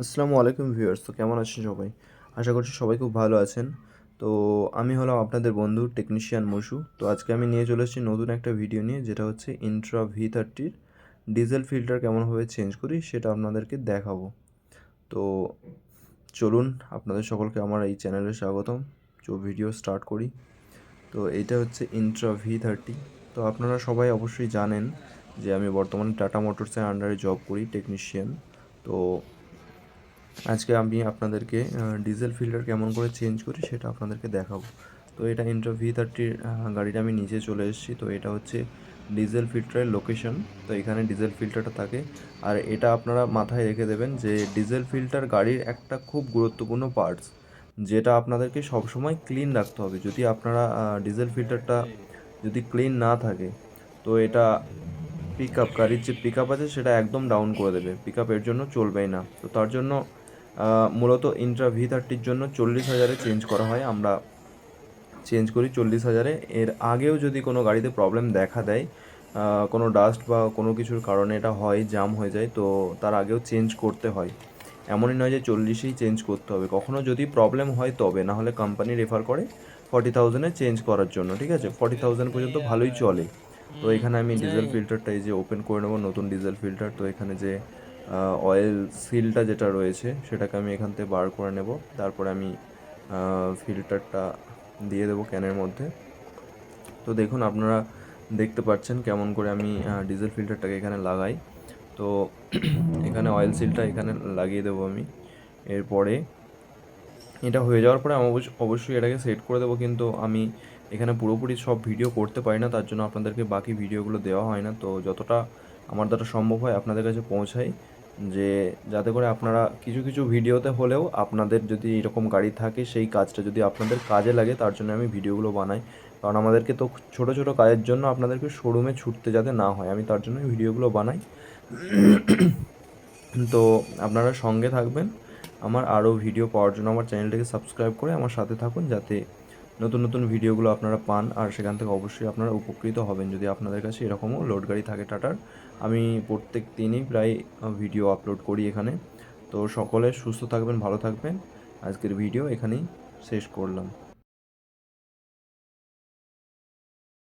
আসসালামু আলাইকুম ভিউয়ার্স। তো কেমন আছেন সবাই? আশা করছি সবাই খুব ভালো আছেন। তো আমি হলাম আপনাদের বন্ধু টেকনিশিয়ান মশু। তো আজকে আমি নিয়ে চলে এসেছি নতুন একটা ভিডিও নিয়ে, যেটা হচ্ছে ইন্ট্রা V30 ডিজেল ফিল্টার কেমনভাবে চেঞ্জ করি সেটা আপনাদেরকে দেখাবো। তো চলুন, আপনাদের সকলকে আমার এই চ্যানেলে স্বাগতম। ভিডিও স্টার্ট করি। তো এইটা হচ্ছে ইন্ট্রা V30। তো আপনারা সবাই অবশ্যই জানেন যে আমি বর্তমানে টাটা মোটরসের আন্ডারে জব করি, টেকনিশিয়ান। তো আজকে আমি আপনাদেরকে ডিজেল ফিল্টার কেমন করে চেঞ্জ করি সেটা আপনাদেরকে দেখাবো। তো এটা ইন্ট্রা V30 গাড়িটা আমি নিচে চলে এসেছি। তো এটা হচ্ছে ডিজেল ফিল্টারের লোকেশন। তো এখানে ডিজেল ফিল্টারটা থাকে। আর এটা আপনারা মাথায় রেখে দেবেন যে ডিজেল ফিল্টার গাড়ির একটা খুব গুরুত্বপূর্ণ পার্টস, যেটা আপনাদেরকে সবসময় ক্লিন রাখতে হবে। যদি আপনারা ডিজেল ফিল্টারটা যদি ক্লিন না থাকে, তো এটা গাড়ির যে পিক আপ আছে সেটা একদম ডাউন করে দেবে। পিক আপের জন্য চলবেই না। তো তার জন্য মূলত ইন্ট্রা V30-র জন্য 40,000-এ চেঞ্জ করা হয়। আমরা চেঞ্জ করি 40,000-এ। এর আগেও যদি কোনো গাড়িতে প্রবলেম দেখা দেয়, কোনো ডাস্ট বা কোনো কিছুর কারণে এটা হয়, জাম হয়ে যায়, তো তার আগেও চেঞ্জ করতে হয়। এমনই নয় যে 40-এই চেঞ্জ করতে হবে। কখনও যদি প্রবলেম হয় তবে, না হলে কোম্পানি রেফার করে 40,000-এ চেঞ্জ করার জন্য। ঠিক আছে, 40,000 পর্যন্ত ভালোই চলে। তো এখানে আমি ডিজেল ফিল্টারটা এই যে ওপেন করে নেবো, নতুন ডিজেল ফিল্টার। তো এখানে যে অয়েল সিলটা যেটা রয়েছে সেটাকে আমি এখান থেকে বার করে নেব। তারপরে আমি ফিল্টারটা দিয়ে দেবো ক্যানের মধ্যে। তো দেখুন, আপনারা দেখতে পাচ্ছেন কেমন করে আমি ডিজেল ফিল্টারটাকে এখানে লাগাই। তো এখানে অয়েল সিলটা এখানে লাগিয়ে দেবো আমি। এরপরে এটা হয়ে যাওয়ার পরে আমি অবশ্যই এটাকে সেট করে দেবো। কিন্তু আমি এখানে পুরোপুরি সব ভিডিও করতে পারি না, তার জন্য আপনাদেরকে বাকি ভিডিওগুলো দেওয়া হয় না। তো যতটা আমার দ্বারা সম্ভব হয় আপনাদের কাছে পৌঁছাই, যে যাতে করে আপনারা কিছু কিছু ভিডিওতে হলেও, আপনাদের যদি এরকম গাড়ি থাকে সেই কাজটা যদি আপনাদের কাজে লাগে, তার জন্য আমি ভিডিওগুলো বানাই। কারণ আমাদেরকে তো ছোটো ছোটো কাজের জন্য আপনাদেরকে শোরুমে ছুটতে যাতে না হয়, আমি তার জন্য ভিডিওগুলো বানাই। তো আপনারা সঙ্গে থাকবেন। আমার আরও ভিডিও পাওয়ার জন্য আমার চ্যানেলটাকে সাবস্ক্রাইব করে আমার সাথে থাকুন, যাতে নতুন নতুন ভিডিওগুলো আপনারা পান। আর সেখান থেকে অবশ্যই আপনারা উপকৃত হবেন যদি আপনাদের কাছে এরকমও লোড গাড়ি থাকে টাটার। আমি প্রত্যেক দিনই প্রায় ভিডিও আপলোড করি এখানে। তো সকলে সুস্থ থাকবেন, ভালো থাকবেন। আজকের ভিডিও এখানেই শেষ করলাম।